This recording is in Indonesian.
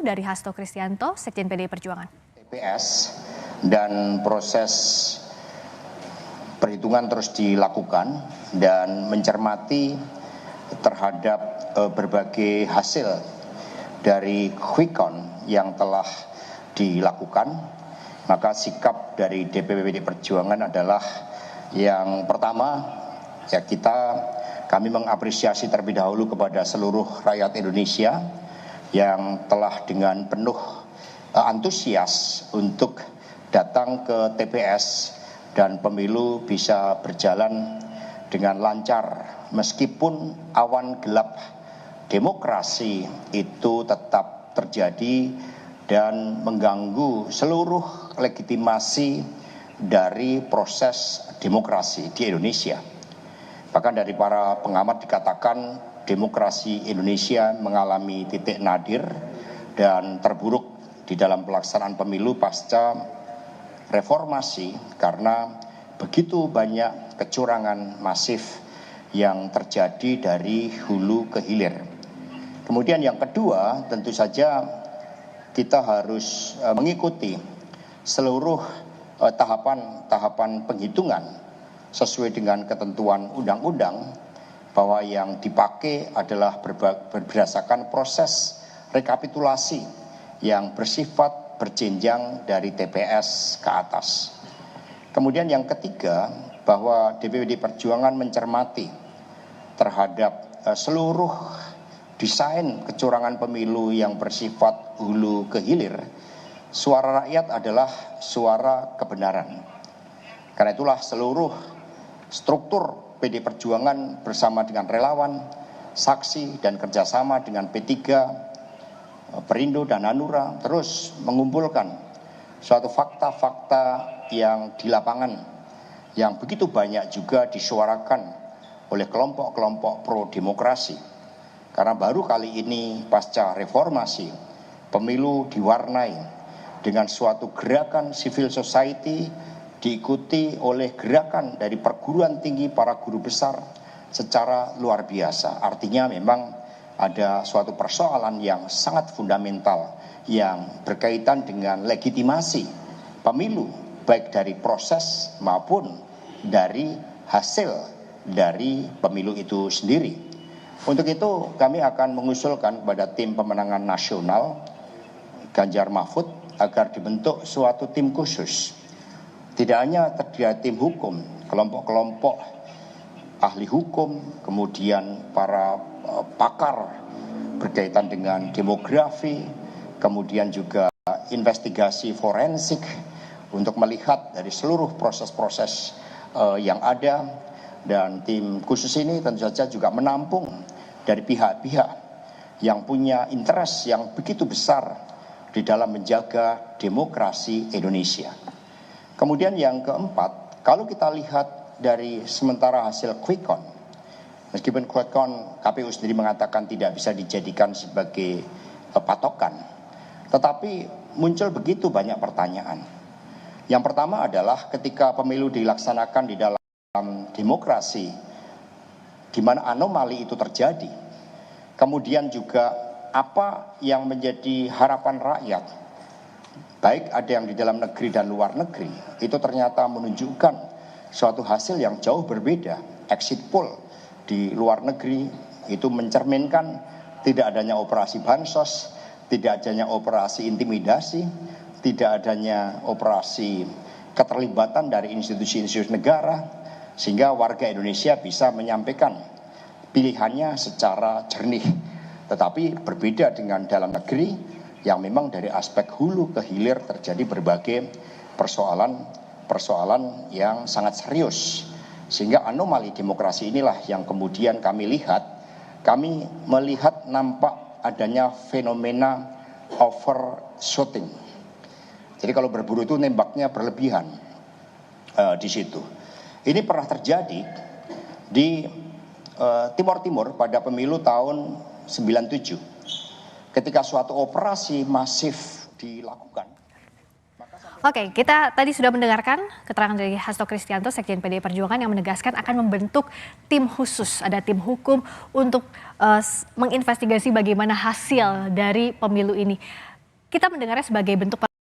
dari Hasto Kristianto, Sekjen PDI Perjuangan. TPS dan proses perhitungan terus dilakukan dan mencermati terhadap berbagai hasil dari quick count yang telah dilakukan, maka sikap dari DPP PDI Perjuangan adalah yang pertama, kami mengapresiasi terlebih dahulu kepada seluruh rakyat Indonesia yang telah dengan penuh antusias untuk datang ke TPS dan pemilu bisa berjalan dengan lancar meskipun awan gelap demokrasi itu tetap terjadi dan mengganggu seluruh legitimasi dari proses demokrasi di Indonesia. Bahkan dari para pengamat dikatakan demokrasi Indonesia mengalami titik nadir dan terburuk di dalam pelaksanaan pemilu pasca reformasi karena begitu banyak kecurangan masif yang terjadi dari hulu ke hilir. Kemudian yang kedua, tentu saja kita harus mengikuti seluruh tahapan penghitungan sesuai dengan ketentuan undang-undang bahwa yang dipakai adalah berdasarkan proses rekapitulasi yang bersifat berjenjang dari TPS ke atas. Kemudian yang ketiga, bahwa DPP Perjuangan mencermati terhadap seluruh desain kecurangan pemilu yang bersifat hulu ke hilir. Suara rakyat adalah suara kebenaran. Karena itulah seluruh struktur PDI Perjuangan bersama dengan relawan, saksi dan kerjasama dengan P3, Perindo dan Hanura terus mengumpulkan suatu fakta-fakta yang di lapangan yang begitu banyak juga disuarakan oleh kelompok-kelompok pro demokrasi. Karena baru kali ini pasca reformasi pemilu diwarnai dengan suatu gerakan civil society diikuti oleh gerakan dari perguruan tinggi para guru besar secara luar biasa. Artinya memang ada suatu persoalan yang sangat fundamental yang berkaitan dengan legitimasi pemilu, baik dari proses maupun dari hasil dari pemilu itu sendiri. Untuk itu kami akan mengusulkan kepada tim pemenangan nasional Ganjar Mahfud agar dibentuk suatu tim khusus. Tidak hanya terdiri tim hukum, kelompok-kelompok ahli hukum, kemudian para pakar berkaitan dengan demografi, kemudian juga investigasi forensik untuk melihat dari seluruh proses-proses yang ada. Dan tim khusus ini tentu saja juga menampung dari pihak-pihak yang punya interest yang begitu besar di dalam menjaga demokrasi Indonesia. Kemudian yang keempat, kalau kita lihat dari sementara hasil quick count, meskipun quick count KPU sendiri mengatakan tidak bisa dijadikan sebagai patokan, tetapi muncul begitu banyak pertanyaan. Yang pertama adalah ketika pemilu dilaksanakan di dalam demokrasi, di mana anomali itu terjadi, kemudian juga apa yang menjadi harapan rakyat, baik ada yang di dalam negeri dan luar negeri, itu ternyata menunjukkan suatu hasil yang jauh berbeda. Exit poll di luar negeri itu mencerminkan tidak adanya operasi bansos, tidak adanya operasi intimidasi, tidak adanya operasi keterlibatan dari institusi-institusi negara, sehingga warga Indonesia bisa menyampaikan pilihannya secara jernih. Tetapi berbeda dengan dalam negeri yang memang dari aspek hulu ke hilir terjadi berbagai persoalan yang sangat serius. Sehingga anomali demokrasi inilah yang kemudian kami melihat nampak adanya fenomena overshooting. Jadi kalau berburu itu nembaknya berlebihan di situ. Ini pernah terjadi di Timur Timur pada pemilu tahun 97, ketika suatu operasi masif dilakukan. Oke, kita tadi sudah mendengarkan keterangan dari Hasto Kristianto, Sekjen PDI Perjuangan, yang menegaskan akan membentuk tim khusus, ada tim hukum untuk menginvestigasi bagaimana hasil dari pemilu ini. kita mendengarnya sebagai bentuk